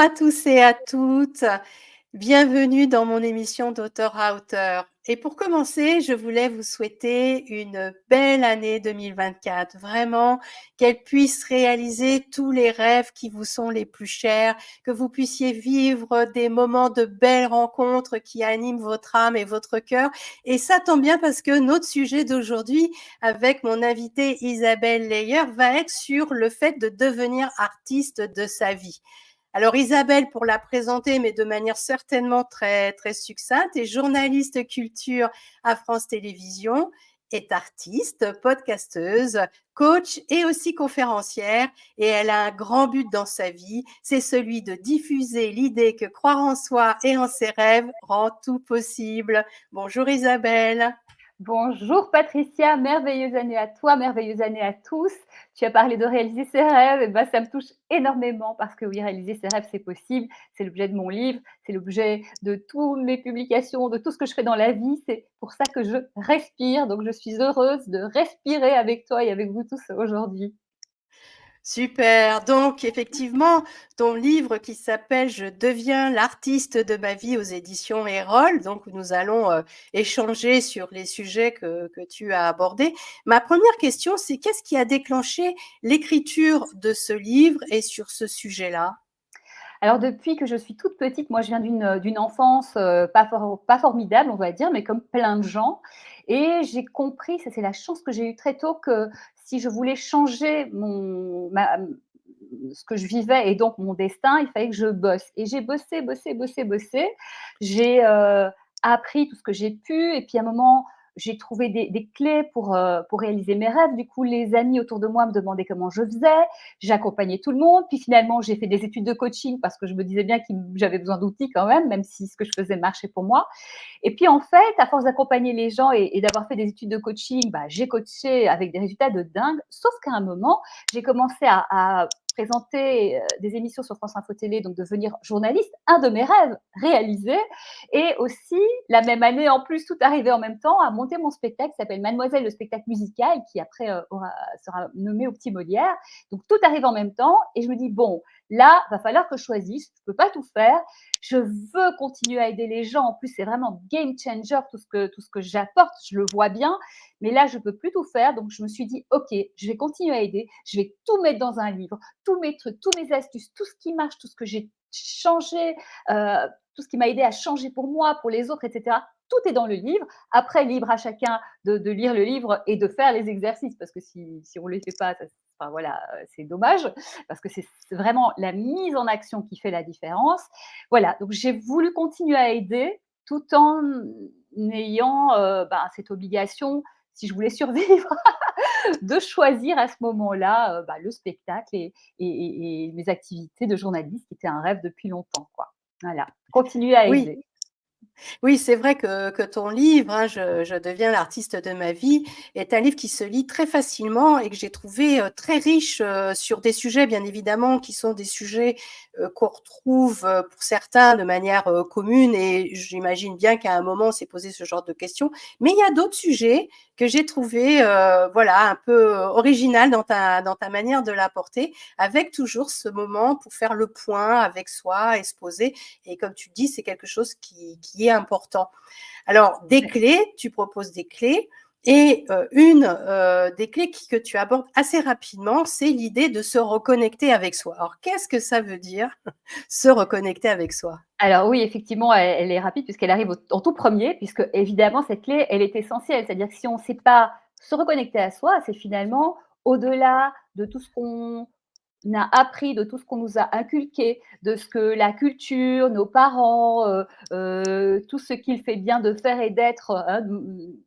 à tous et à toutes. Bienvenue dans mon émission d'Auteur à Auteur. Et pour commencer, je voulais vous souhaiter une belle année 2024. Vraiment, qu'elle puisse réaliser tous les rêves qui vous sont les plus chers, que vous puissiez vivre des moments de belles rencontres qui animent votre âme et votre cœur. Et ça tombe bien parce que notre sujet d'aujourd'hui, avec mon invitée Isabelle Leyer, va être sur le fait de devenir artiste de sa vie. Alors Isabelle, pour la présenter, mais de manière certainement très succincte, est journaliste culture à France Télévisions, est artiste, podcasteuse, coach et aussi conférencière. Et elle a un grand but dans sa vie, c'est celui de diffuser l'idée que croire en soi et en ses rêves rend tout possible. Bonjour Isabelle. Bonjour Patricia, merveilleuse année à toi, merveilleuse année à tous. Tu as parlé de réaliser ses rêves, et ben ça me touche énormément parce que oui, réaliser ses rêves, c'est possible. C'est l'objet de mon livre, c'est l'objet de toutes mes publications, de tout ce que je fais dans la vie. C'est pour ça que je respire. Donc je suis heureuse de respirer avec toi et avec vous tous aujourd'hui. Super. Donc, effectivement, ton livre qui s'appelle Je deviens l'artiste de ma vie aux éditions Erol. Donc, nous allons échanger sur les sujets que tu as abordés. Ma première question, c'est qu'est-ce qui a déclenché l'écriture de ce livre et sur ce sujet-là? Alors depuis que je suis toute petite, moi je viens d'une enfance pas formidable, on va dire, mais comme plein de gens. Et j'ai compris, ça c'est la chance que j'ai eue très tôt, que si je voulais changer ce que je vivais et donc mon destin, il fallait que je bosse. Et j'ai bossé. J'ai appris tout ce que j'ai pu. Et puis à un moment, j'ai trouvé des clés pour réaliser mes rêves. Du coup, les amis autour de moi me demandaient comment je faisais. J'accompagnais tout le monde. Puis finalement, j'ai fait des études de coaching parce que je me disais bien que j'avais besoin d'outils quand même si ce que je faisais marchait pour moi. Et puis en fait, à force d'accompagner les gens et d'avoir fait des études de coaching, bah, j'ai coaché avec des résultats de dingue. Sauf qu'à un moment, j'ai commencé à présenter des émissions sur France Info Télé, donc devenir journaliste, un de mes rêves réalisés. Et aussi, la même année, en plus, tout arrivait en même temps, à monter mon spectacle qui s'appelle Mademoiselle, le spectacle musical, qui après sera nommé au Petit Molière. Donc tout arrive en même temps. Et je me dis, bon, là, va falloir que je choisisse. Je ne peux pas tout faire. Je veux continuer à aider les gens. En plus, c'est vraiment game changer tout ce que j'apporte. Je le vois bien. Mais là, je ne peux plus tout faire. Donc, je me suis dit, OK, je vais continuer à aider. Je vais tout mettre dans un livre. Tous mes trucs, tous mes astuces, tout ce qui marche, tout ce que j'ai changé, tout ce qui m'a aidé à changer pour moi, pour les autres, etc. Tout est dans le livre. Après, libre à chacun de lire le livre et de faire les exercices. Parce que si on ne les fait pas, enfin, voilà, c'est dommage. Parce que c'est vraiment la mise en action qui fait la différence. Voilà, donc j'ai voulu continuer à aider tout en ayant cette obligation, si je voulais survivre, de choisir à ce moment-là le spectacle et mes activités de journaliste, qui était un rêve depuis longtemps, quoi. Voilà, continuer à Oui. aider. Oui, c'est vrai que ton livre, hein, Je deviens l'artiste de ma vie, est un livre qui se lit très facilement et que j'ai trouvé très riche sur des sujets, bien évidemment, qui sont des sujets qu'on retrouve pour certains de manière commune. Et j'imagine bien qu'à un moment, on s'est posé ce genre de questions. Mais il y a d'autres sujets que j'ai trouvé voilà, un peu original dans ta manière de l'apporter, avec toujours ce moment pour faire le point avec soi et se poser. Et comme tu dis, c'est quelque chose qui est important. Alors, des Ouais. clés, tu proposes des clés. Et une des clés que tu abordes assez rapidement, c'est l'idée de se reconnecter avec soi. Alors, qu'est-ce que ça veut dire, se reconnecter avec soi? Alors oui, effectivement, elle est rapide puisqu'elle arrive en tout premier, puisque évidemment cette clé, elle est essentielle. C'est-à-dire que si on ne sait pas se reconnecter à soi, c'est finalement au-delà de tout ce qu'on a appris, de tout ce qu'on nous a inculqué, de ce que la culture, nos parents, tout ce qu'il fait bien de faire et d'être, hein,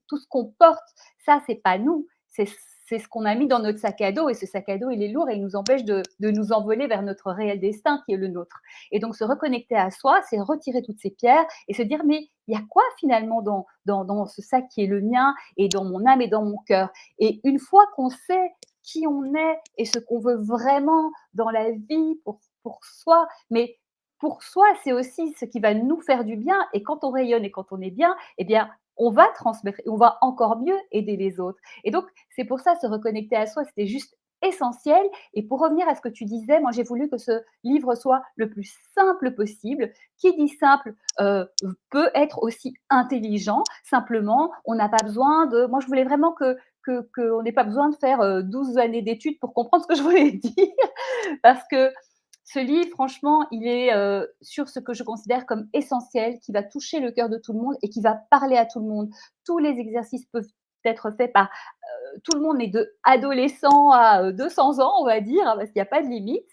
tout ce qu'on porte, ça, c'est pas nous, c'est ce qu'on a mis dans notre sac à dos et ce sac à dos, il est lourd et il nous empêche de nous envoler vers notre réel destin qui est le nôtre. Et donc se reconnecter à soi, c'est retirer toutes ces pierres et se dire: «Mais il y a quoi finalement dans ce sac qui est le mien et dans mon âme et dans mon cœur?» Et une fois qu'on sait qui on est et ce qu'on veut vraiment dans la vie pour soi. Mais pour soi, c'est aussi ce qui va nous faire du bien. Et quand on rayonne et quand on est bien, eh bien, on va transmettre et on va encore mieux aider les autres. Et donc, c'est pour ça, se reconnecter à soi, c'était juste essentiel. Et pour revenir à ce que tu disais, moi j'ai voulu que ce livre soit le plus simple possible. Qui dit simple peut être aussi intelligent. Simplement, on n'a pas besoin de. Moi, je voulais vraiment qu'on n'ait pas besoin de faire 12 années d'études pour comprendre ce que je voulais dire, parce que ce livre, franchement, il est sur ce que je considère comme essentiel, qui va toucher le cœur de tout le monde et qui va parler à tout le monde. Tous les exercices peuvent être faits par tout le monde, mais de adolescent à 200 ans, on va dire, hein, parce qu'il n'y a pas de limite.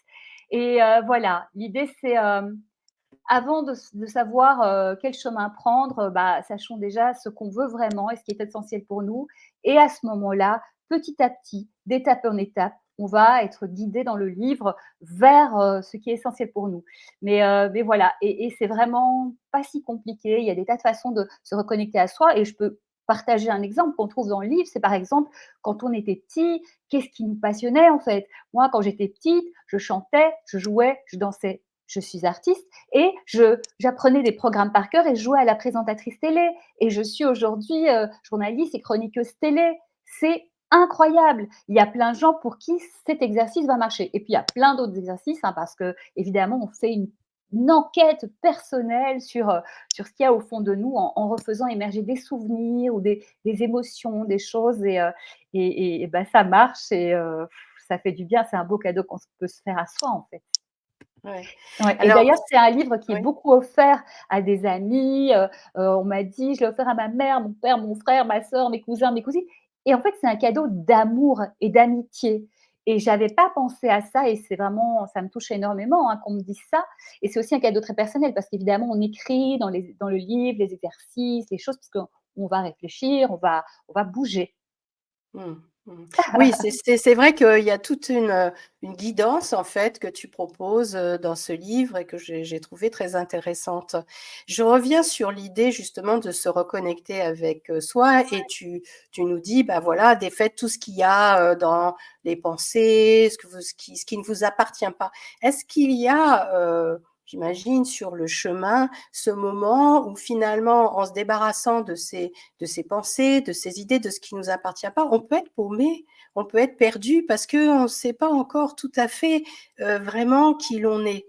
Et voilà, l'idée, c'est avant de savoir quel chemin prendre, bah, sachons déjà ce qu'on veut vraiment et ce qui est essentiel pour nous. Et à ce moment-là, petit à petit, d'étape en étape, on va être guidé dans le livre vers ce qui est essentiel pour nous. Mais voilà, et c'est vraiment pas si compliqué. Il y a des tas de façons de se reconnecter à soi, et je peux partager un exemple qu'on trouve dans le livre. C'est par exemple quand on était petit, qu'est-ce qui nous passionnait en fait. Moi, quand j'étais petite, je chantais, je jouais, je dansais. Je suis artiste et j'apprenais des programmes par cœur et je jouais à la présentatrice télé. Et je suis aujourd'hui journaliste et chroniqueuse télé. C'est incroyable. Il y a plein de gens pour qui cet exercice va marcher. Et puis, il y a plein d'autres exercices, hein, parce que, évidemment, on fait une enquête personnelle sur ce qu'il y a au fond de nous en refaisant émerger des souvenirs ou des émotions, des choses. Et ben, ça marche et ça fait du bien. C'est un beau cadeau qu'on peut se faire à soi, en fait. Ouais. Ouais, et Alors, d'ailleurs, c'est un livre qui est oui. beaucoup offert à des amis, on m'a dit: «Je l'ai offert à ma mère, mon père, mon frère, ma sœur, mes cousins, mes cousines», et en fait, c'est un cadeau d'amour et d'amitié, et j'avais pas pensé à ça, et c'est vraiment, ça me touche énormément, hein, qu'on me dise ça. Et c'est aussi un cadeau très personnel parce qu'évidemment, on écrit dans le livre les exercices, les choses, parce qu'on va réfléchir, on va bouger. Mmh. Mmh. Oui, c'est vrai qu'il y a toute une guidance, en fait, que tu proposes, dans ce livre et que j'ai trouvée très intéressante. Je reviens sur l'idée, justement, de se reconnecter avec, soi, et tu nous dis, bah, voilà, défaites tout ce qu'il y a, dans les pensées, ce qui ne vous appartient pas. Est-ce qu'il y a, j'imagine, sur le chemin, ce moment où finalement, en se débarrassant de ces pensées, de ces idées, de ce qui nous appartient pas, on peut être paumé, on peut être perdu parce qu'on ne sait pas encore tout à fait vraiment qui l'on est.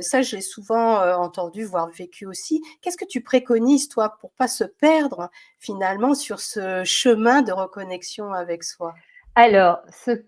Ça, j'ai souvent entendu, voire vécu aussi. Qu'est-ce que tu préconises, toi, pour pas se perdre finalement sur ce chemin de reconnexion avec soi? Alors, ce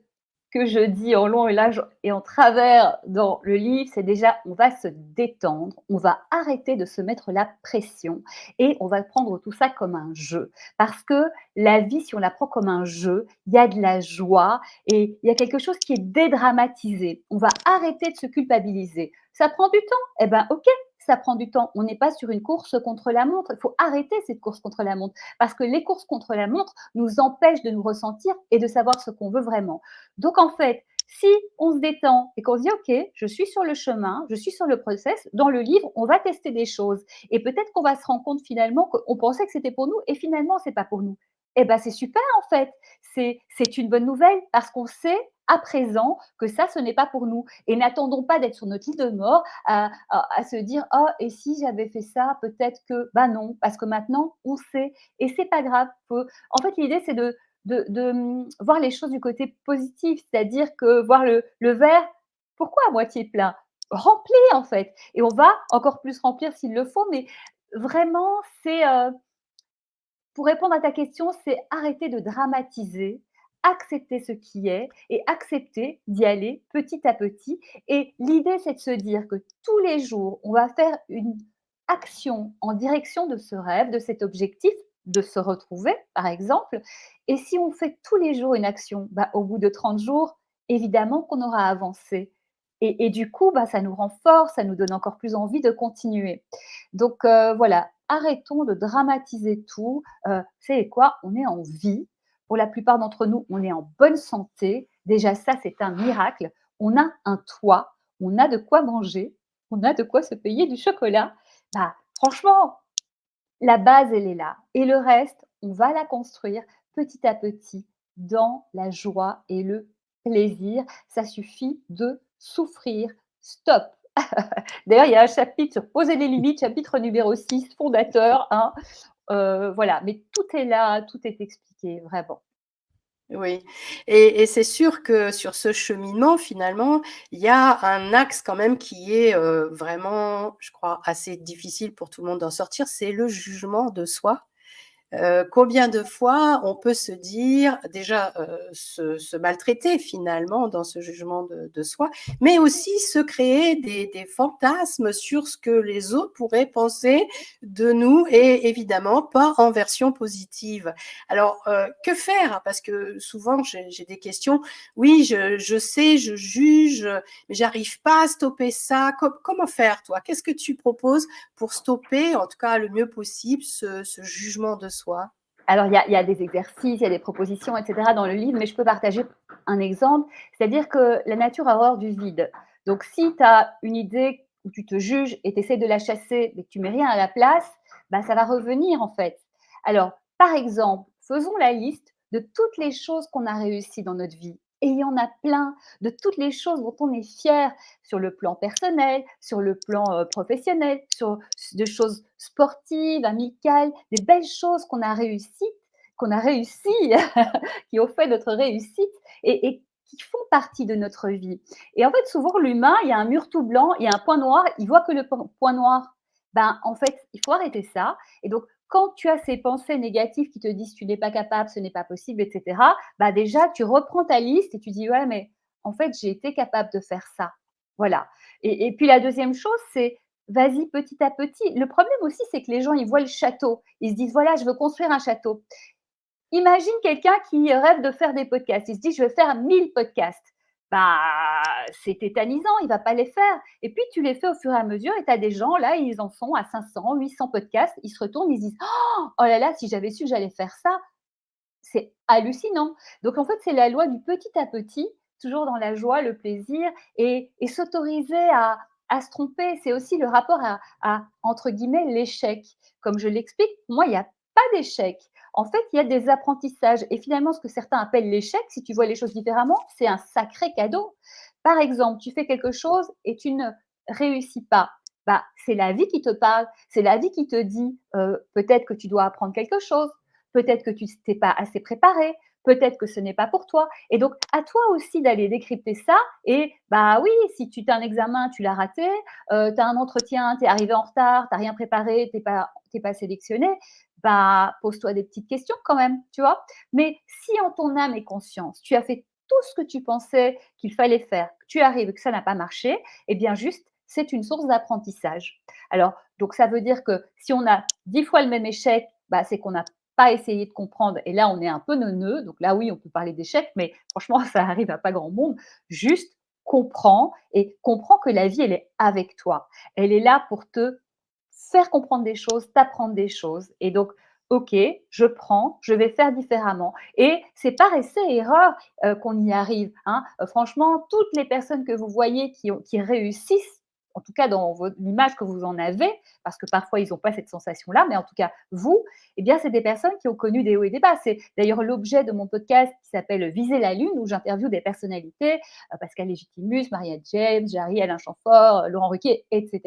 que je dis en long et large et en travers dans le livre, c'est déjà, on va se détendre, on va arrêter de se mettre la pression et on va prendre tout ça comme un jeu. Parce que la vie, si on la prend comme un jeu, il y a de la joie et il y a quelque chose qui est dédramatisé. On va arrêter de se culpabiliser. Ça prend du temps? Eh ben, ok, ça prend du temps. On n'est pas sur une course contre la montre. Il faut arrêter cette course contre la montre, parce que les courses contre la montre nous empêchent de nous ressentir et de savoir ce qu'on veut vraiment. Donc en fait, si on se détend et qu'on se dit ok, je suis sur le chemin, je suis sur le process, dans le livre, on va tester des choses et peut-être qu'on va se rendre compte finalement qu'on pensait que c'était pour nous et finalement c'est pas pour nous. Eh ben c'est super en fait, c'est une bonne nouvelle parce qu'on sait à présent que ça, ce n'est pas pour nous. Et n'attendons pas d'être sur notre lit de mort à se dire oh, et si j'avais fait ça, peut-être que, bah non, parce que maintenant on sait et c'est pas grave. En fait, l'idée c'est de voir les choses du côté positif, c'est-à-dire que voir le verre, pourquoi à moitié plein? Rempli en fait, et on va encore plus remplir s'il le faut, mais vraiment c'est, pour répondre à ta question, c'est arrêter de dramatiser, accepter ce qui est et accepter d'y aller petit à petit. Et l'idée, c'est de se dire que tous les jours, on va faire une action en direction de ce rêve, de cet objectif, de se retrouver, par exemple. Et si on fait tous les jours une action, bah, au bout de 30 jours, évidemment qu'on aura avancé. Et du coup, bah, ça nous renforce, ça nous donne encore plus envie de continuer. Donc voilà, arrêtons de dramatiser tout. Vous savez quoi? On est en vie. Pour la plupart d'entre nous, on est en bonne santé. Déjà ça, c'est un miracle. On a un toit, on a de quoi manger, on a de quoi se payer du chocolat. Bah, franchement, la base, elle est là et le reste, on va la construire petit à petit dans la joie et le plaisir. Ça suffit de souffrir. Stop! D'ailleurs, il y a un chapitre sur poser les limites, chapitre numéro 6, fondateur, hein, voilà, mais tout est là, tout est expliqué, vraiment. Oui, et c'est sûr que sur ce cheminement, finalement, il y a un axe quand même qui est, vraiment, je crois, assez difficile pour tout le monde d'en sortir, c'est le jugement de soi. Combien de fois on peut se dire déjà, se maltraiter finalement dans ce jugement de soi, mais aussi se créer des fantasmes sur ce que les autres pourraient penser de nous et évidemment pas en version positive. Alors, que faire? Parce que souvent j'ai des questions: «Oui, je sais, je juge, mais j'arrive pas à stopper ça». Comment faire toi? Qu'est-ce que tu proposes pour stopper, en tout cas le mieux possible, ce jugement de soi? Alors, il y a des exercices, il y a des propositions, et cetera, dans le livre, mais je peux partager un exemple. C'est-à-dire que la nature a horreur du vide. Donc, si tu as une idée où tu te juges et tu essaies de la chasser, mais que tu mets rien à la place, bah, ça va revenir, en fait. Alors, par exemple, faisons la liste de toutes les choses qu'on a réussies dans notre vie. Et il y en a plein, de toutes les choses dont on est fier sur le plan personnel, sur le plan professionnel, sur de choses sportives, amicales, des belles choses qu'on a réussi, qui ont fait notre réussite et qui font partie de notre vie. Et en fait, souvent, l'humain, il y a un mur tout blanc, il y a un point noir, il voit que le point noir. Ben, en fait, il faut arrêter ça. Et donc, quand tu as ces pensées négatives qui te disent tu n'es pas capable, ce n'est pas possible, etc., bah déjà, tu reprends ta liste et tu dis ouais, mais en fait, j'ai été capable de faire ça. Voilà. Et puis la deuxième chose, c'est vas-y petit à petit. Le problème aussi, c'est que les gens, ils voient le château. Ils se disent voilà, je veux construire un château. Imagine quelqu'un qui rêve de faire des podcasts. Il se dit je vais faire 1000 podcasts. Bah, c'est tétanisant, il va pas les faire. Et puis tu les fais au fur et à mesure et tu as des gens là, ils en sont à 500, 800 podcasts, ils se retournent, ils se disent oh là là, si j'avais su que j'allais faire ça, c'est hallucinant. Donc en fait, c'est la loi du petit à petit, toujours dans la joie, le plaisir et s'autoriser à se tromper. C'est aussi le rapport à entre guillemets, «l'échec». Comme je l'explique, pour moi, il y a pas d'échec. En fait, il y a des apprentissages et finalement, ce que certains appellent l'échec, si tu vois les choses différemment, c'est un sacré cadeau. Par exemple, tu fais quelque chose et tu ne réussis pas. Bah, c'est la vie qui te parle, c'est la vie qui te dit, peut-être que tu dois apprendre quelque chose, peut-être que tu t'es pas assez préparé, peut-être que ce n'est pas pour toi. Et donc, à toi aussi d'aller décrypter ça. Et bah oui, si tu as un examen, tu l'as raté, tu as un entretien, tu es arrivé en retard, tu n'as rien préparé, tu pas sélectionné, bah pose-toi des petites questions quand même, tu vois. Mais si en ton âme et conscience, tu as fait tout ce que tu pensais qu'il fallait faire, que tu arrives et que ça n'a pas marché, eh bien juste, c'est une source d'apprentissage. Alors, donc ça veut dire que si on a 10 fois le même échec, bah, c'est qu'on n'a pas essayé de comprendre et là, on est un peu neuneux. Donc là, oui, on peut parler d'échec, mais franchement, ça arrive à pas grand monde. Juste comprends et comprends que la vie, elle est avec toi. Elle est là pour te faire comprendre des choses, t'apprendre des choses. Et donc, OK, je prends, je vais faire différemment. Et c'est par essai et erreur qu'on y arrive. Hein. Franchement, toutes les personnes que vous voyez qui réussissent, en tout cas dans l'image que vous en avez, parce que parfois ils n'ont pas cette sensation-là, mais en tout cas vous, eh bien c'est des personnes qui ont connu des hauts et des bas. C'est d'ailleurs l'objet de mon podcast qui s'appelle Viser la Lune, où j'interviewe des personnalités, Pascal Légitimus, Maria James, Jarry, Alain Chamfort, Laurent Ruquier, etc.,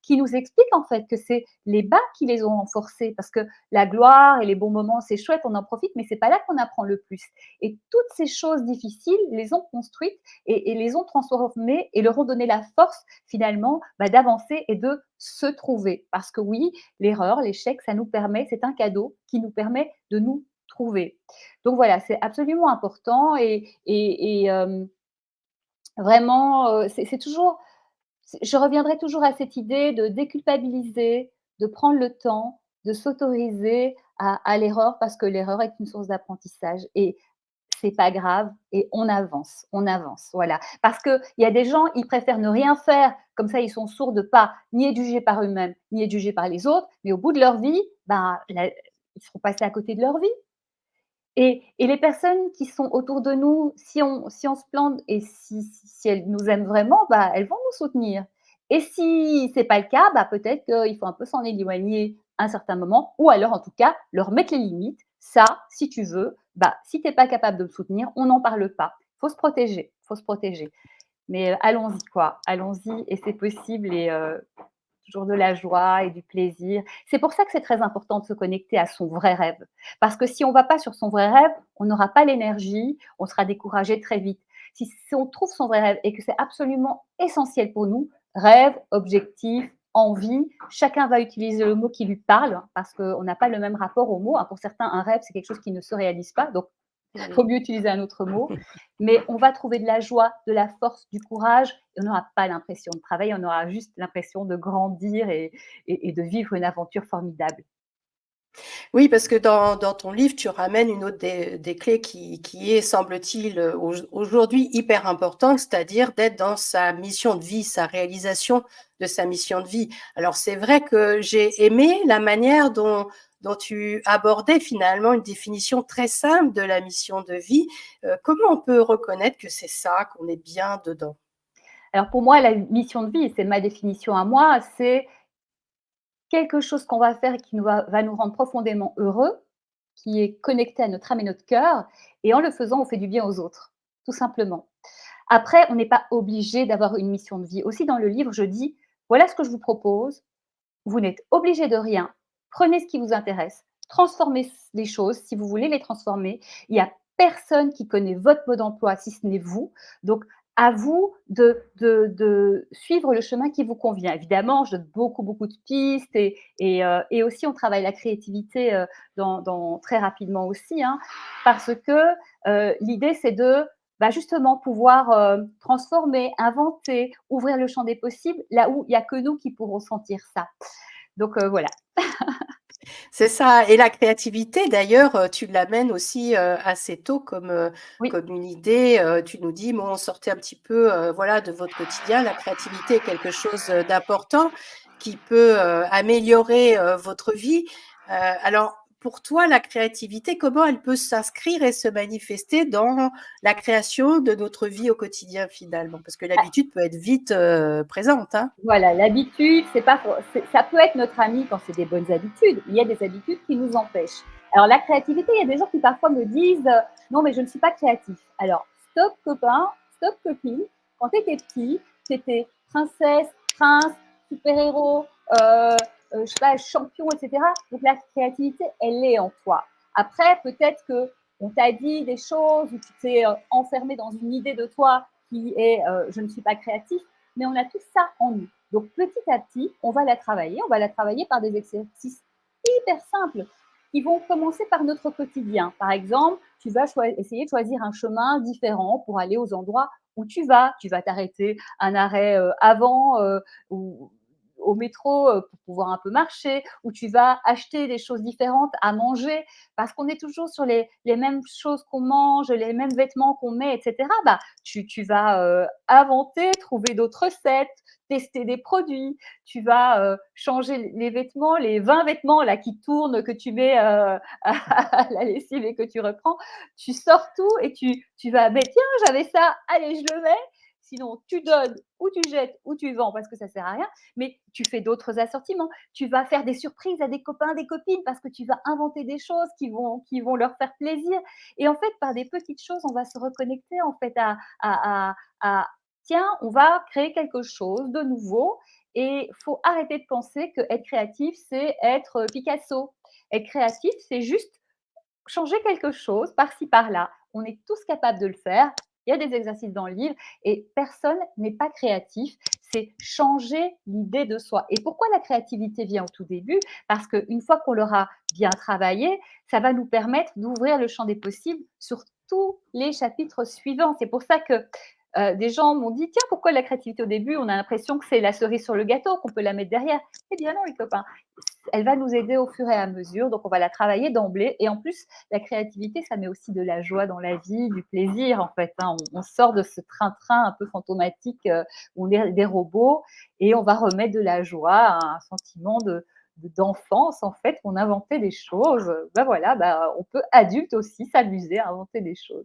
qui nous expliquent en fait que c'est les bas qui les ont renforcés, parce que la gloire et les bons moments, c'est chouette, on en profite, mais c'est pas là qu'on apprend le plus. Et toutes ces choses difficiles les ont construites et les ont transformées et leur ont donné la force finalement bah, d'avancer et de se trouver. Parce que oui, l'erreur, l'échec, ça nous permet, c'est un cadeau qui nous permet de nous trouver. Donc voilà, c'est absolument important et vraiment, c'est toujours je reviendrai toujours à cette idée de déculpabiliser, de prendre le temps, de s'autoriser à l'erreur parce que l'erreur est une source d'apprentissage et c'est pas grave et on avance, voilà. Parce qu'il y a des gens, ils préfèrent ne rien faire, comme ça ils sont sourds de pas ni être jugés par eux-mêmes, ni être jugés par les autres, mais au bout de leur vie, ben, ils seront passés à côté de leur vie. Et les personnes qui sont autour de nous, si on se plante et si elles nous aiment vraiment, bah, elles vont nous soutenir. Et si c'est pas le cas, bah, peut-être qu'il faut un peu s'en éloigner à un certain moment ou alors en tout cas leur mettre les limites. Ça, si tu veux, bah, si tu es pas capable de me soutenir, on n'en parle pas. Faut se protéger, faut se protéger. Mais allons-y quoi, allons-y et c'est possible et toujours de la joie et du plaisir. C'est pour ça que c'est très important de se connecter à son vrai rêve. Parce que si on ne va pas sur son vrai rêve, on n'aura pas l'énergie, on sera découragé très vite. Si on trouve son vrai rêve et que c'est absolument essentiel pour nous, rêve, objectif, envie, chacun va utiliser le mot qui lui parle, parce qu'on n'a pas le même rapport au mot. Pour certains, un rêve, c'est quelque chose qui ne se réalise pas, donc il faut Oui. mieux utiliser un autre mot. Mais on va trouver de la joie, de la force, du courage, et on n'aura pas l'impression de travailler, on aura juste l'impression de grandir et de vivre une aventure formidable. Oui, parce que dans ton livre, tu ramènes une autre des clés qui est, semble-t-il, aujourd'hui hyper importante, c'est-à-dire d'être dans sa mission de vie, sa réalisation de sa mission de vie. Alors c'est vrai que j'ai aimé la manière dont tu abordais finalement une définition très simple de la mission de vie. Comment on peut reconnaître que c'est ça, qu'on est bien dedans? Alors pour moi, la mission de vie, et c'est ma définition à moi, c'est quelque chose qu'on va faire et qui va nous rendre profondément heureux, qui est connecté à notre âme et notre cœur, et en le faisant, on fait du bien aux autres, tout simplement. Après, on n'est pas obligé d'avoir une mission de vie. Aussi dans le livre, je dis: «Voilà ce que je vous propose, vous n'êtes obligé de rien, prenez ce qui vous intéresse, transformez les choses si vous voulez les transformer. Il n'y a personne qui connaît votre mode d'emploi si ce n'est vous. Donc, à vous de suivre le chemin qui vous convient. Évidemment, je donne beaucoup, beaucoup de pistes et aussi on travaille la créativité très rapidement aussi, hein, parce que l'idée, c'est de justement pouvoir transformer, inventer, ouvrir le champ des possibles là où il n'y a que nous qui pourrons sentir ça. Donc voilà. C'est ça et la créativité d'ailleurs, tu l'amènes aussi, assez tôt Oui. comme une idée, tu nous dis: «Bon, sortez un petit peu, voilà, de votre quotidien». La créativité est quelque chose, d'important qui peut, améliorer, votre vie. Alors pour toi, la créativité, comment elle peut s'inscrire et se manifester dans la création de notre vie au quotidien finalement? Parce que l'habitude peut être vite, présente, hein? Voilà, l'habitude, c'est pas for c'est ça peut être notre ami quand c'est des bonnes habitudes, mais il y a des habitudes qui nous empêchent. Alors la créativité, il y a des gens qui parfois me disent: «Non, mais je ne suis pas créatif». Alors stop copain, stop copine. Quand tu étais petit, tu étais princesse, prince, super-héros, je sais pas, champion et cetera. Donc la créativité, elle est en toi. Après, peut-être qu'on t'a dit des choses ou tu t'es, enfermé dans une idée de toi qui est, «Je ne suis pas créatif», mais on a tout ça en nous. Donc petit à petit, on va la travailler par des exercices hyper simples qui vont commencer par notre quotidien. Par exemple, tu vas essayer de choisir un chemin différent pour aller aux endroits où tu vas. Tu vas t'arrêter un arrêt avant ou au métro pour pouvoir un peu marcher, ou tu vas acheter des choses différentes à manger, parce qu'on est toujours sur les mêmes choses qu'on mange, les mêmes vêtements qu'on met, etc. Tu vas inventer, trouver d'autres recettes, tester des produits, tu vas changer les vêtements, les 20 vêtements là qui tournent, que tu mets à la lessive et que tu reprends. Tu sors tout et tu vas, mais tiens, j'avais ça, allez, je le mets. Sinon, tu donnes ou tu jettes ou tu vends parce que ça sert à rien, mais tu fais d'autres assortiments. Tu vas faire des surprises à des copains, des copines parce que tu vas inventer des choses qui vont leur faire plaisir. Et en fait, par des petites choses, on va se reconnecter en fait à tiens, on va créer quelque chose de nouveau et faut arrêter de penser que être créatif, c'est être Picasso. Être créatif, c'est juste changer quelque chose par-ci par-là. On est tous capables de le faire. Il y a des exercices dans le livre et personne n'est pas créatif. C'est changer l'idée de soi. Et pourquoi la créativité vient au tout début? Parce qu'une fois qu'on l'aura bien travaillé, ça va nous permettre d'ouvrir le champ des possibles sur tous les chapitres suivants. C'est pour ça que des gens m'ont dit: «Tiens, pourquoi la créativité au début? On a l'impression que c'est la cerise sur le gâteau, qu'on peut la mettre derrière». Eh bien non, les copains, elle va nous aider au fur et à mesure, donc on va la travailler d'emblée. Et en plus, la créativité, ça met aussi de la joie dans la vie, du plaisir en fait, hein. On sort de ce train-train un peu fantomatique où on est des robots et on va remettre de la joie, un sentiment d'enfance en fait, on inventait des choses. Voilà, on peut adulte aussi s'amuser à inventer des choses.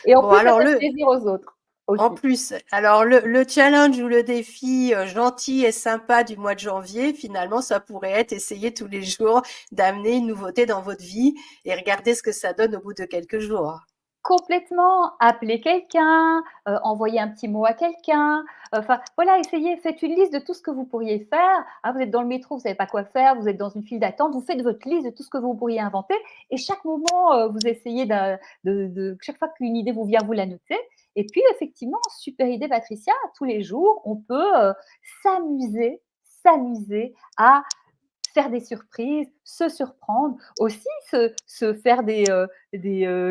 Et en Bon plus, ça alors donne plaisir aux autres en aussi. plus, alors le challenge ou le défi, gentil et sympa du mois de janvier, finalement, ça pourrait être essayer tous les jours d'amener une nouveauté dans votre vie et regarder ce que ça donne au bout de quelques jours. Complètement, appeler quelqu'un, envoyer un petit mot à quelqu'un, enfin voilà, essayez, faites une liste de tout ce que vous pourriez faire. Ah, vous êtes dans le métro, vous savez pas quoi faire, vous êtes dans une file d'attente, vous faites votre liste de tout ce que vous pourriez inventer et chaque moment, vous essayez de chaque fois qu'une idée vous vient, vous la notez et puis effectivement, super idée Patricia, tous les jours, on peut, s'amuser à faire des surprises, se surprendre, aussi se faire des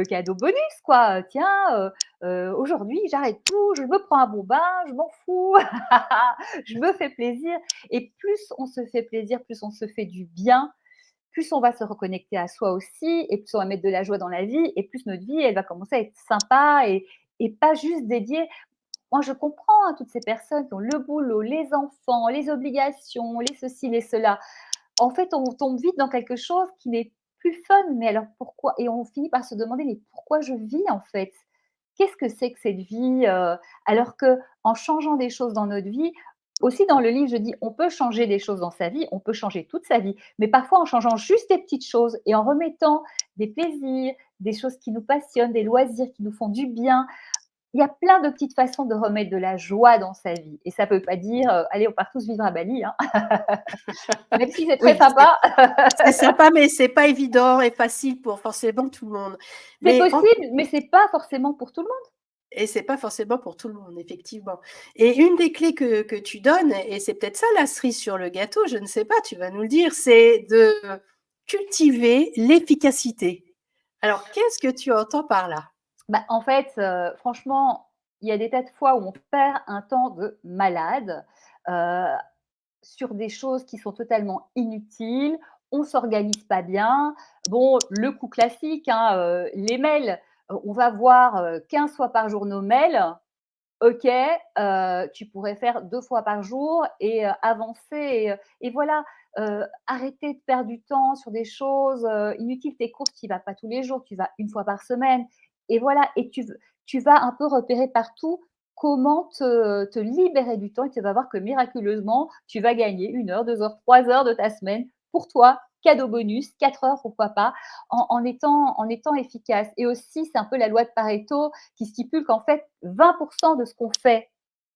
cadeaux bonus quoi. Tiens, aujourd'hui j'arrête tout, je me prends un bon bain, je m'en fous, je me fais plaisir et plus on se fait plaisir, plus on se fait du bien, plus on va se reconnecter à soi aussi et plus on va mettre de la joie dans la vie et plus notre vie, elle va commencer à être sympa et pas juste dédiée. Moi, je comprends, hein, toutes ces personnes qui ont le boulot, les enfants, les obligations, les ceci, les cela. En fait, on tombe vite dans quelque chose qui n'est plus fun. Mais alors pourquoi? Et on finit par se demander: «Mais pourquoi je vis en fait? Qu'est-ce que c'est que cette vie?» Alors qu'en changeant des choses dans notre vie aussi dans le livre, je dis: «On peut changer des choses dans sa vie, on peut changer toute sa vie». Mais parfois en changeant juste des petites choses et en remettant des plaisirs, des choses qui nous passionnent, des loisirs qui nous font du bien, il y a plein de petites façons de remettre de la joie dans sa vie et ça ne veut pas dire, «Allez, on part tous vivre à Bali», hein, même si c'est très Oui, sympa. c'est sympa, mais c'est pas évident et facile pour forcément tout le monde. C'est Mais en possible, mais c'est pas forcément pour tout le monde. Et c'est pas forcément pour tout le monde, effectivement. Et une des clés que tu donnes, et c'est peut-être ça la cerise sur le gâteau, je ne sais pas, tu vas nous le dire, c'est de cultiver l'efficacité. Alors, qu'est-ce que tu entends par là? Bah, en fait, franchement, il y a des tas de fois où on perd un temps de malade, heu, sur des choses qui sont totalement inutiles. On s'organise pas bien. Bon, le coup classique, hein, les mails, on va voir, 15 fois par jour nos mails. OK, tu pourrais faire 2 fois par jour et avancer et voilà, arrêter de perdre du temps sur des choses, inutiles. Tes courses, tu y vas pas tous les jours, tu vas une fois par semaine et voilà et tu vas un peu repérer partout comment te libérer du temps et tu vas voir que miraculeusement, tu vas gagner 1 heure, 2 heures, 3 heures de ta semaine pour toi, cadeau bonus, 4 heures, pourquoi pas, en étant efficace et aussi, c'est un peu la loi de Pareto qui stipule qu'en fait 20 de ce qu'on fait,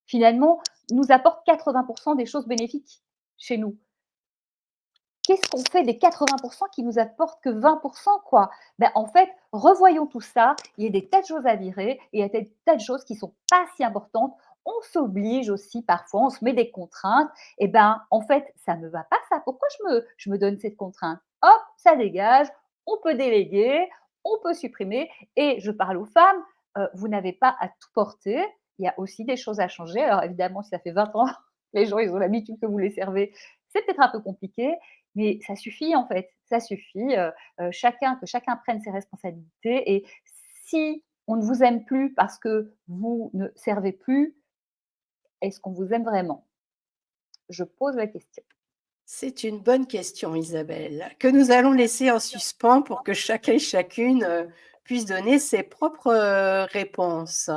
finalement, nous apporte 80 des choses bénéfiques chez nous. Qu'est-ce qu'on fait des 80 qui nous apportent que 20 quoi? Ben, en fait, revoyons tout ça, il y a des tas de choses à virer, et il y a des tas de choses qui sont pas si importantes. On s'oblige aussi parfois, on se met des contraintes et ben, en fait, ça me va pas ça, pourquoi je me donne cette contrainte? Hop, ça dégage, on peut déléguer, on peut supprimer et je parle aux femmes, vous n'avez pas à tout porter, il y a aussi des choses à changer. Alors évidemment, si ça fait 20 ans, les gens, ils ont l'habitude que vous les servez, c'est peut-être un peu compliqué, mais ça suffit en fait, ça suffit, que chacun prenne ses responsabilités et si on ne vous aime plus parce que vous ne servez plus, est-ce qu'on vous aime vraiment? Je pose la question. C'est une bonne question, Isabelle, que nous allons laisser en suspens pour que chacun et chacune puisse donner ses propres réponses.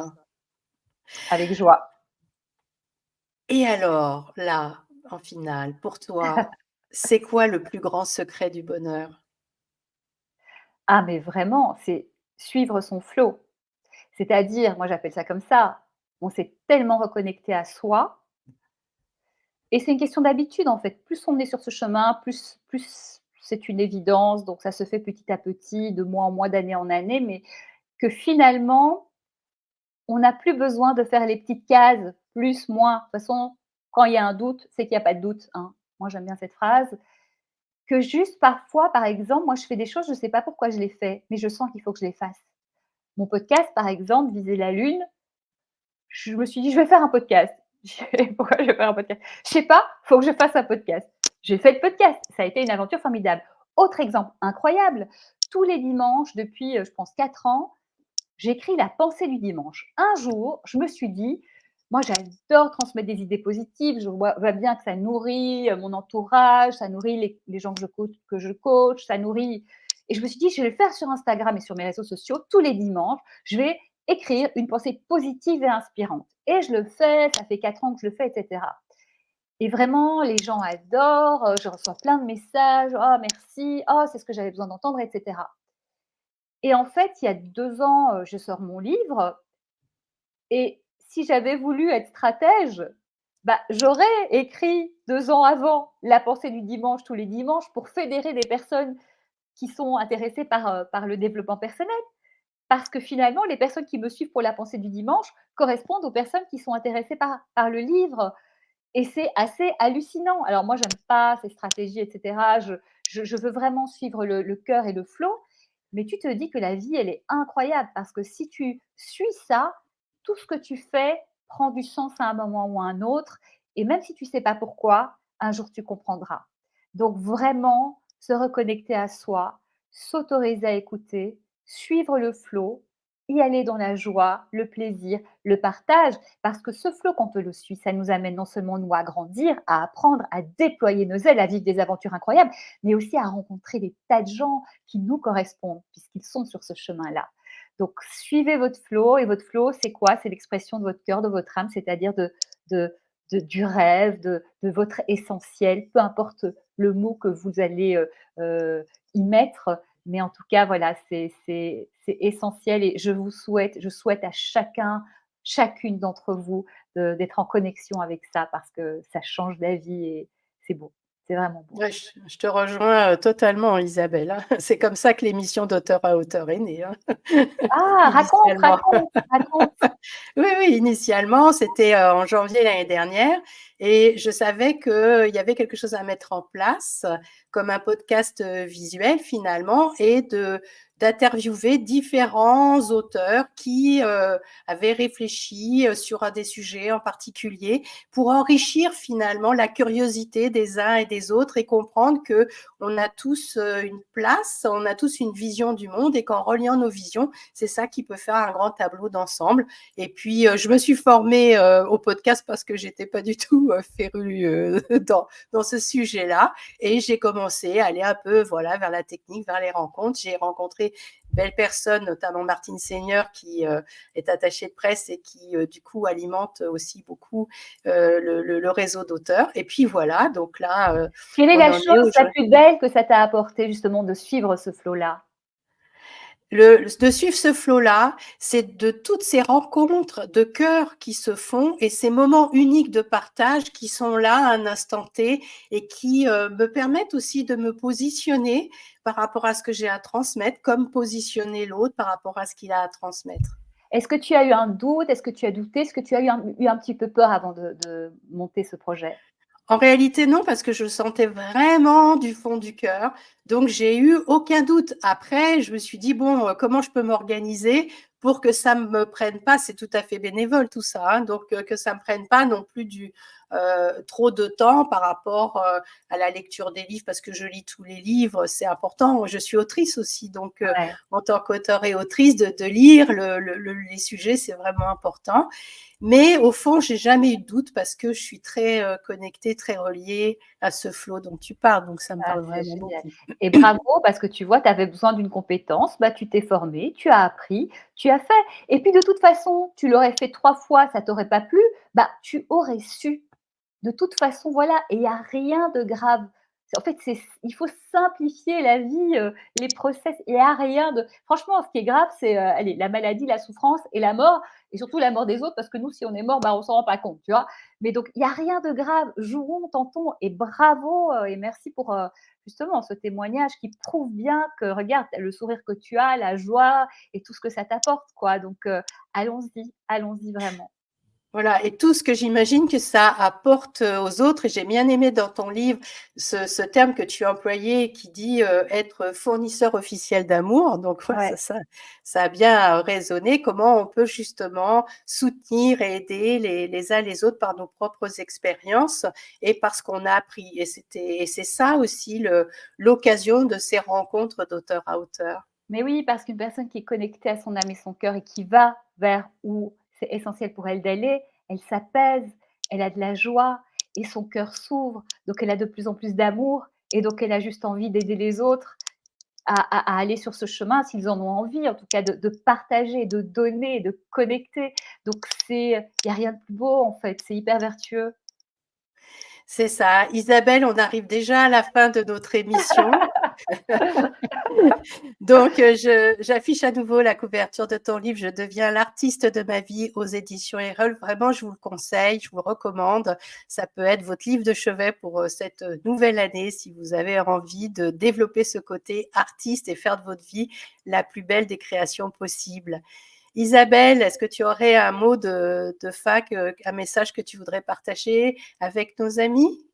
Avec joie. Et alors, là, en finale, pour toi, c'est quoi le plus grand secret du bonheur? Ah mais vraiment, c'est suivre son flow. C'est-à-dire, moi j'appelle ça comme ça, on s'est tellement reconnecté à soi et c'est une question d'habitude en fait. Plus on est sur ce chemin, plus c'est une évidence, donc ça se fait petit à petit, de mois en mois, d'année en année, mais que finalement, on n'a plus besoin de faire les petites cases, plus, moins. De toute façon, quand il y a un doute, c'est qu'il y a pas de doute, hein. Moi, j'aime bien cette phrase. Que juste parfois, par exemple, moi, je fais des choses, je ne sais pas pourquoi je les fais, mais je sens qu'il faut que je les fasse. Mon podcast, par exemple, Viser la lune, je me suis dit: «Je vais faire un podcast». Pourquoi je vais faire un podcast? Je sais pas, il faut que je fasse un podcast. J'ai fait le podcast, ça a été une aventure formidable. Autre exemple incroyable, tous les dimanches depuis, je pense 4 ans, j'écris la pensée du dimanche. Un jour, je me suis dit, moi j'adore transmettre des idées positives, je vois bien que ça nourrit mon entourage, ça nourrit les gens que je coach, ça nourrit. Et je me suis dit, je vais le faire sur Instagram et sur mes réseaux sociaux tous les dimanches. Je vais écrire une pensée positive et inspirante. Et je le fais, ça fait 4 ans que je le fais, etc. Et vraiment, les gens adorent, je reçois plein de messages, oh merci, oh c'est ce que j'avais besoin d'entendre, etc. Et en fait, il y a 2 ans, je sors mon livre et si j'avais voulu être stratège, bah, j'aurais écrit 2 ans avant La pensée du dimanche tous les dimanches pour fédérer des personnes qui sont intéressées par le développement personnel. Parce que finalement, les personnes qui me suivent pour La pensée du dimanche correspondent aux personnes qui sont intéressées par le livre. Et c'est assez hallucinant. Alors moi, j'aime pas ces stratégies, et cetera. Je veux vraiment suivre le cœur et le flow, mais tu te dis que la vie, elle est incroyable parce que si tu suis ça, tout ce que tu fais prend du sens à un moment ou à un autre et même si tu sais pas pourquoi, un jour tu comprendras. Donc vraiment se reconnecter à soi, s'autoriser à écouter, suivre le flow, y aller dans la joie, le plaisir, le partage parce que ce flot, quand on le suit, ça nous amène non seulement nous à grandir, à apprendre, à déployer nos ailes, à vivre des aventures incroyables, mais aussi à rencontrer des tas de gens qui nous correspondent puisqu'ils sont sur ce chemin-là. Donc, suivez votre flow et votre flow, c'est quoi? C'est l'expression de votre cœur, de votre âme, c'est-à-dire de, du rêve, de votre essentiel, peu importe le mot que vous allez y mettre, mais en tout cas, voilà, c'est essentiel et je souhaite à chacune d'entre vous d'être en connexion avec ça parce que ça change la vie et c'est beau. C'est vraiment beau. Ouais, je te rejoins, totalement Isabelle, hein. C'est comme ça que l'émission d'Auteur à Auteur est née, hein, Ah, raconte, initialement. raconte, raconte. Oui, oui, initialement, c'était, en janvier l'année dernière et je savais qu'il y avait quelque chose à mettre en place, comme un podcast, visuel finalement et d'interviewer différents auteurs qui, avaient réfléchi, sur un des sujets en particulier pour enrichir finalement la curiosité des uns et des autres et comprendre qu'on a tous, une place, on a tous une vision du monde et qu'en reliant nos visions, c'est ça qui peut faire un grand tableau d'ensemble. Et puis, je me suis formée au podcast parce que j'étais pas du tout férue dans ce sujet-là. Et j'ai commencé à aller un peu voilà, vers la technique, vers les rencontres. J'ai rencontré de belles personnes, notamment Martine Seigneur, qui est attachée de presse et qui, du coup, alimente aussi beaucoup le réseau d'auteurs. Et puis voilà, donc là, Quelle est on la en est chose la aujourd'hui. plus belle que ça t'a apporté justement de suivre ce flot-là? De suivre ce flot-là, c'est de toutes ces rencontres de cœur qui se font et ces moments uniques de partage qui sont là à un instant T et qui me permettent aussi de me positionner par rapport à ce que j'ai à transmettre, comme positionner l'autre par rapport à ce qu'il a à transmettre. Est-ce que tu as eu un doute? Est-ce que tu as douté? Est-ce que tu as eu un petit peu peur avant de monter ce projet? En réalité, non, parce que je le sentais vraiment du fond du cœur. Donc, j'ai eu aucun doute. Après, je me suis dit, bon, comment je peux m'organiser pour que ça ne me prenne pas, c'est tout à fait bénévole tout ça, hein, donc que ça ne me prenne pas non plus trop de temps par rapport à la lecture des livres, parce que je lis tous les livres, c'est important. Je suis autrice aussi, donc Ouais. en tant qu'auteur et autrice, de lire les sujets, c'est vraiment important. Mais au fond, j'ai jamais eu de doute parce que je suis très connectée, très reliée à ce flot dont tu parles. Donc, ça me Ah, parle c'est vraiment génial beaucoup. et bravo parce que tu vois, tu avais besoin d'une compétence, bah, tu t'es formée, tu as appris, tu as fait et puis de toute façon, tu l'aurais fait 3 fois, ça t'aurait pas plu, bah, tu aurais su. De toute façon, voilà et il y a rien de grave. En fait, il faut simplifier la vie, les process, il y a rien de franchement, ce qui est grave, c'est, allez, la maladie, la souffrance et la mort et surtout la mort des autres parce que nous, si on est mort, bah, on s'en rend pas compte, tu vois? Mais donc il y a rien de grave, jouons, tentons et bravo, et merci pour, justement ce témoignage qui prouve bien que regarde, le sourire que tu as, la joie et tout ce que ça t'apporte, quoi donc allons-y, allons-y vraiment. Voilà, et tout ce que j'imagine que ça apporte aux autres. Et j'ai bien aimé dans ton livre ce terme que tu as employé qui dit être fournisseur officiel d'amour. Donc, ouais, Ouais. ça a bien résonné. Comment on peut justement soutenir et aider les uns les autres par nos propres expériences et parce qu'on a appris. Et c'est ça aussi l'occasion de ces rencontres d'auteur à auteur. Mais oui, parce qu'une personne qui est connectée à son âme et son cœur et qui va vers où c'est essentiel pour elle d'aller, elle s'apaise, elle a de la joie et son cœur s'ouvre. Donc elle a de plus en plus d'amour et donc elle a juste envie d'aider les autres à aller sur ce chemin s'ils en ont envie, en tout cas de partager, de donner, de connecter. Donc il y a rien de plus beau en fait, c'est hyper vertueux. C'est ça. Isabelle, on arrive déjà à la fin de notre émission. Donc, j'affiche à nouveau la couverture de ton livre, Je deviens l'artiste de ma vie aux éditions Erol. Vraiment, je vous le conseille, je vous le recommande. Ça peut être votre livre de chevet pour cette nouvelle année si vous avez envie de développer ce côté artiste et faire de votre vie la plus belle des créations possibles. Isabelle, est-ce que tu aurais un mot de fac, un message que tu voudrais partager avec nos amis?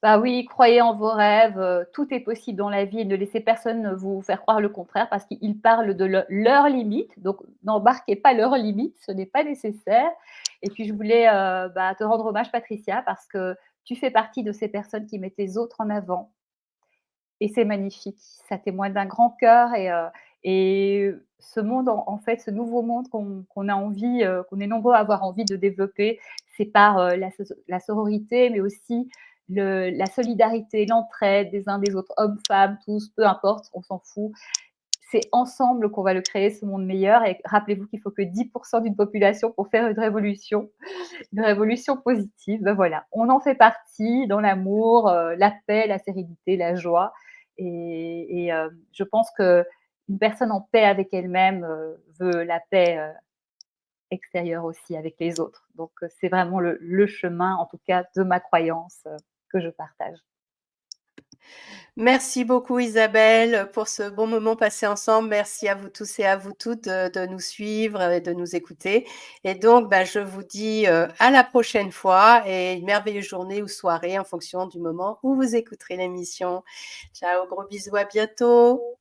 Bah oui, croyez en vos rêves, tout est possible dans la vie et ne laissez personne vous faire croire le contraire parce qu'ils parlent de leurs limites, donc n'embarquez pas leurs limites, ce n'est pas nécessaire. Et puis je voulais, te rendre hommage Patricia parce que tu fais partie de ces personnes qui mettent les autres en avant et c'est magnifique. Ça témoigne d'un grand cœur et ce monde en fait, ce nouveau monde qu'on a envie, qu'on est nombreux à avoir envie de développer, c'est par, la sororité, mais aussi la solidarité, l'entraide des uns des autres, hommes, femmes, tous, peu importe, on s'en fout. C'est ensemble qu'on va le créer, ce monde meilleur et rappelez-vous qu'il faut que 10 d'une population pour faire une révolution positive. Ben voilà, on en fait partie dans l'amour, la paix, la sérénité, la joie et je pense qu'une personne en paix avec elle-même, veut la paix, extérieure aussi avec les autres. Donc c'est vraiment le chemin, en tout cas de ma croyance, que je partage. Merci beaucoup Isabelle pour ce bon moment passé ensemble. Merci à vous tous et à vous toutes de nous suivre et de nous écouter. Et donc, je vous dis à la prochaine fois et une merveilleuse journée ou soirée en fonction du moment où vous écouterez l'émission. Ciao, gros bisous, à bientôt.